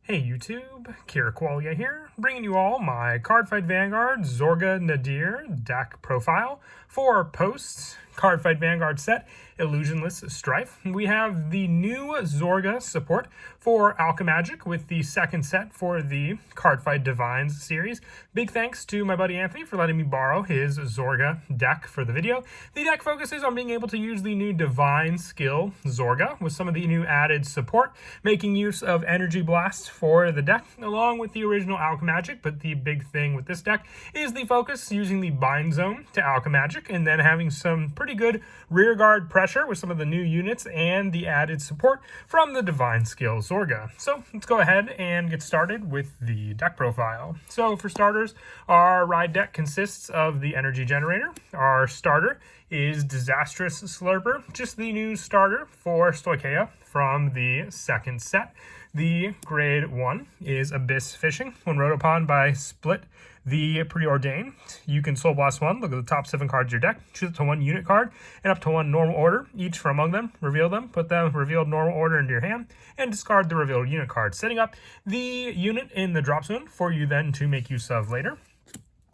Hey YouTube, Qualia here, bringing you all my Cardfight Vanguard Zorga Nadir deck profile for post-Cardfight Vanguard set, Illusionless Strife. We have the new Zorga support for Alchemagic with the second set for the Cardfight Divines series. Big thanks to my buddy Anthony for letting me borrow his Zorga deck for the video. The deck focuses on being able to use the new Divine skill Zorga with some of the new added support, making use of Energy Blast for the deck, along with the original Alchemagic, but the big thing with this deck is the focus using the Bind Zone to Alchemagic, and then having some pretty good rear guard pressure with some of the new units and the added support from the Divine skill Zorga. So let's go ahead and get started with the deck profile. So for starters, our ride deck consists of the Energy Generator. Our starter is Disastrous Slurper, just the new starter for Stoicheia from the second set. The grade 1 is Abyss Fishing. When wrote upon by Split the Preordained, you can Soul Blast 1, look at the top 7 cards of your deck, choose up to 1 unit card, and up to 1 normal order, each from among them, reveal them, put the revealed normal order into your hand, and discard the revealed unit card, setting up the unit in the drop zone for you then to make use of later.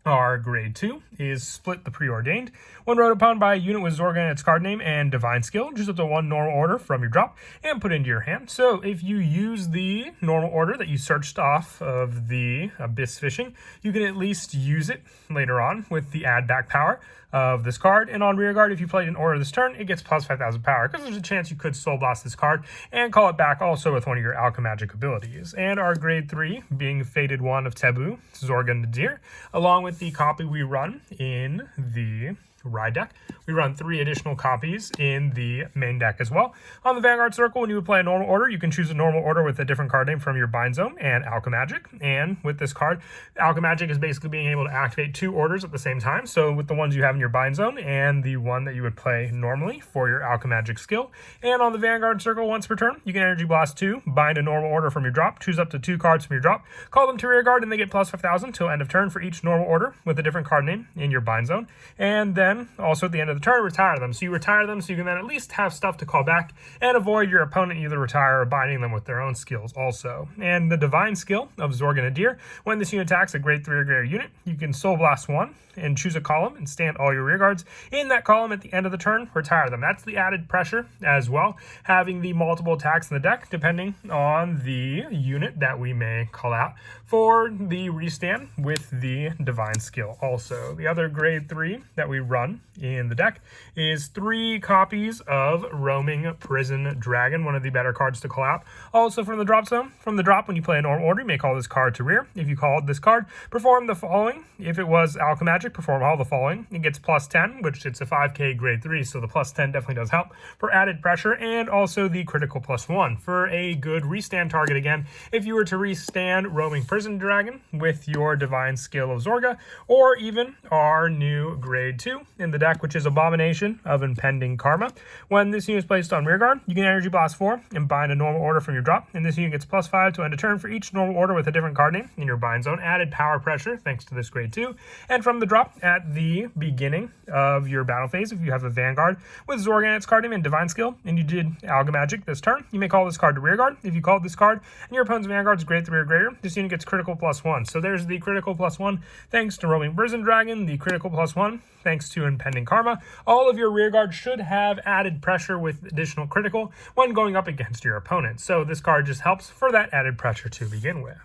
Our grade 2 is Split the Preordained. When wrote upon by a unit with Zorga and its card name and Divine skill, choose up to 1 normal order from your drop and put into your hand. So if you use the normal order that you searched off of the Abyss Fishing, you can at least use it later on with the add back power of this card. And on rear guard, if you played an order this turn, it gets plus 5,000 power, because there's a chance you could Soul Blast this card and call it back also with one of your Alchemagic abilities. And our grade 3 being Faded One of Taboo, Zorga Nadir, along with the copy we run in the ride deck. We run 3 additional copies in the main deck as well. On the Vanguard Circle, when you would play a normal order, you can choose a normal order with a different card name from your Bind Zone and Alchemagic. And with this card, Alchemagic is basically being able to activate 2 orders at the same time. So with the ones you have in your Bind Zone and the one that you would play normally for your Alchemagic skill. And on the Vanguard Circle, once per turn, you can Energy Blast 2, bind a normal order from your drop, choose up to 2 cards from your drop, call them to rear guard, and they get plus 5,000 till end of turn for each normal order with a different card name in your Bind Zone. And then also at the end of the turn, retire them. So you retire them so you can then at least have stuff to call back and avoid your opponent either retire or binding them with their own skills also. And the Divine skill of Zorga Nadir, when this unit attacks a grade 3 or greater unit, you can Soul Blast 1 and choose a column and stand all your rear guards in that column at the end of the turn, retire them. That's the added pressure as well, having the multiple attacks in the deck depending on the unit that we may call out for the restand with the Divine skill also. The other grade 3 that we run in the deck is 3 copies of Roaming Prison Dragon, one of the better cards to call out. Also from the drop zone, from the drop when you play a normal order, you may call this card to rear. If you called this card, perform the following. If it was Alchemagic, perform all the following. It gets plus 10, which it's a 5k grade 3, so the plus 10 definitely does help for added pressure, and also the critical plus 1 for a good restand target again. If you were to restand Roaming Prison Dragon with your Divine skill of Zorga, or even our new grade 2 in the deck, which is Abomination of Impending Karma. When this unit is placed on rear guard, you can Energy Blast 4 and bind a normal order from your drop, and this unit gets plus 5 to end a turn for each normal order with a different card name in your Bind Zone. Added power pressure thanks to this grade 2. And from the drop at the beginning of your battle phase, if you have a Vanguard with Zorga and its card name and Divine skill, and you did Alchemagic this turn, you may call this card to rear guard. If you called this card and your opponent's Vanguard is grade 3 or greater, this unit gets critical plus 1. So there's the critical plus 1 thanks to Roaming Prison Dragon, the critical plus 1 thanks to Impending Karma. All of your rear guard should have added pressure with additional critical when going up against your opponent. So this card just helps for that added pressure to begin with.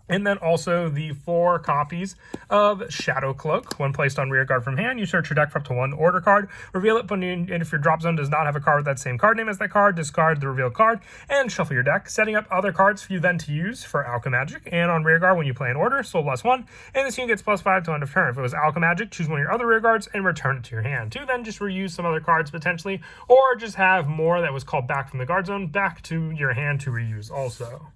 And then also the 4 copies of Shadow Cloak. When placed on rear guard from hand, you search your deck for up to 1 order card, reveal it, and if your drop zone does not have a card with that same card name as that card, discard the revealed card and shuffle your deck, setting up other cards for you then to use for Alchemagic. And on rear guard, when you play an order, Soul Blast 1, and this unit gets plus 5 to end of turn. If it was Alchemagic, choose one of your other rear guards and return it to your hand. To then just reuse some other cards potentially, or just have more that was called back from the guard zone back to your hand to reuse also.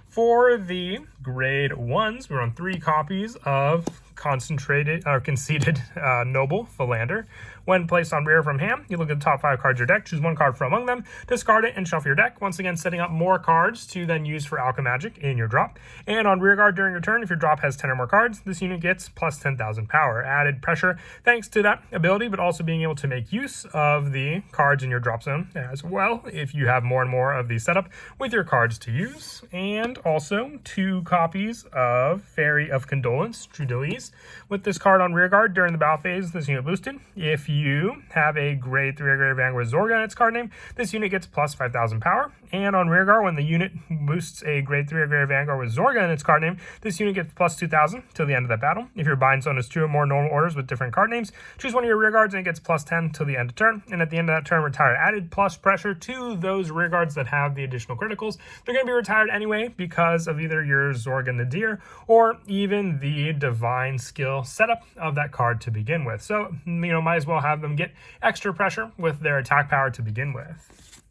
For the grade 1s, we run 3 copies of Concentrated or Conceited Noble Philander. When placed on rear from hand, you look at the top 5 cards of your deck, choose one card from among them, discard it, and shuffle your deck. Once again, setting up more cards to then use for Alchemagic in your drop. And on rear guard during your turn, if your drop has 10 or more cards, this unit gets plus 10,000 power. Added pressure thanks to that ability, but also being able to make use of the cards in your drop zone as well, if you have more and more of these set up with your cards to use. And also 2 copies of Fairy of Condolence, Trudilise. With this card on rear guard during the battle phase, this unit boosted. If you have a grade 3 or greater Vanguard Zorga in its card name, this unit gets plus 5,000 power. And on rear guard, when the unit boosts a grade 3 or greater Vanguard with Zorga in its card name, this unit gets plus 2,000 till the end of that battle. If your bind zone is 2 or more normal orders with different card names, choose one of your rear guards and it gets plus 10 till the end of turn. And at the end of that turn, retire added plus pressure to those rear guards that have the additional criticals. They're going to be retired anyway because of either your Zorga Nadir or even the divine skill setup of that card to begin with. So, might as well have them get extra pressure with their attack power to begin with.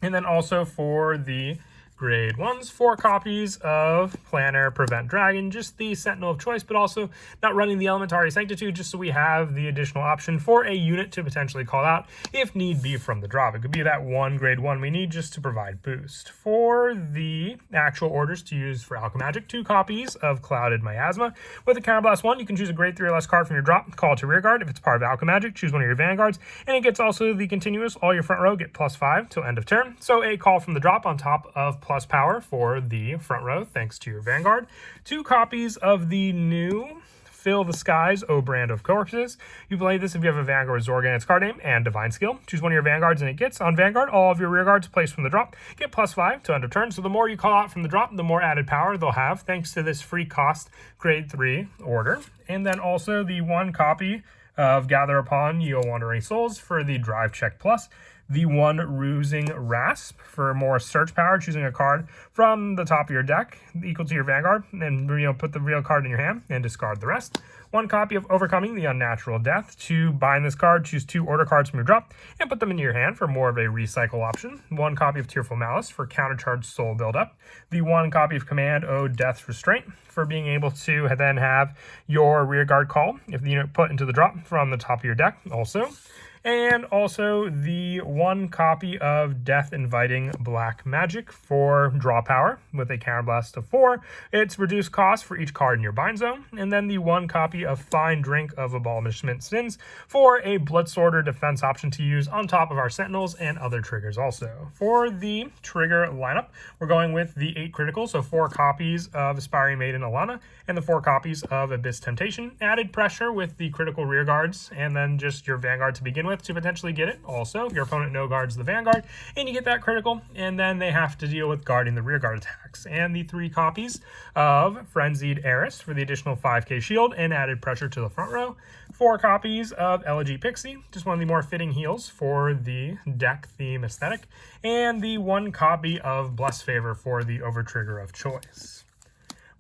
And then also for the grade 1s, 4 copies of Planner Prevent Dragon, just the Sentinel of choice, but also not running the Elementary Sanctitude, just so we have the additional option for a unit to potentially call out if need be from the drop. It could be that one grade 1 we need just to provide boost. For the actual orders to use for Alchemagic, 2 copies of Clouded Miasma. With a Counterblast 1, you can choose a grade 3 or less card from your drop, call it to rear guard. If it's part of Alchemagic, choose one of your Vanguards, and it gets also the continuous, all your front row get plus 5 till end of turn. So a call from the drop on top of plus power for the front row, thanks to your Vanguard. 2 copies of the new Fill the Skies, O Brand of Corpses. You play this if you have a Vanguard Zorga in its card name and Divine Skill. Choose one of your Vanguards and it gets, on Vanguard, all of your rear guards placed from the drop get plus 5 to end of turn. So the more you call out from the drop, the more added power they'll have, thanks to this free cost grade 3 order. And then also the 1 copy of Gather Upon Ye, O Wandering Souls for the Drive Check Plus. The 1 Rusing Rasp for more search power, choosing a card from the top of your deck equal to your Vanguard, and put the real card in your hand and discard the rest. 1 copy of Overcoming the Unnatural Death. To bind this card, choose 2 order cards from your drop and put them into your hand for more of a recycle option. 1 copy of Tearful Malice for countercharge soul buildup. The 1 copy of Command O Death Restraint for being able to then have your rear guard call if the unit put into the drop from the top of your deck also. And also the 1 copy of Death Inviting Black Magic for draw power with a counterblast of 4. It's reduced cost for each card in your bind zone. And then the 1 copy of Fine Drink of Abolishment Sins for a Bloodsorter defense option to use on top of our Sentinels and other triggers also. For the trigger lineup, we're going with the 8 criticals, so 4 copies of Aspiring Maiden Alana and the 4 copies of Abyss Temptation. Added pressure with the critical rear guards and then just your Vanguard to begin with to potentially get it. Also, your opponent no guards the Vanguard, and you get that critical, and then they have to deal with guarding the rear guard attacks. And the 3 copies of Frenzied Heiress for the additional 5k shield and added pressure to the front row. 4 copies of Elegy Pixie, just one of the more fitting heals for the deck theme aesthetic. And the 1 copy of Bless Favor for the overtrigger of choice.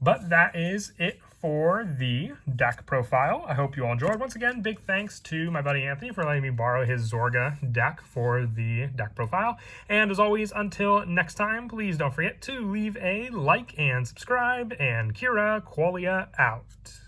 But that is it for the deck profile. I hope you all enjoyed. Once again, big thanks to my buddy Anthony for letting me borrow his Zorga deck for the deck profile. And as always, until next time, please don't forget to leave a like and subscribe, and Kira Qualia out.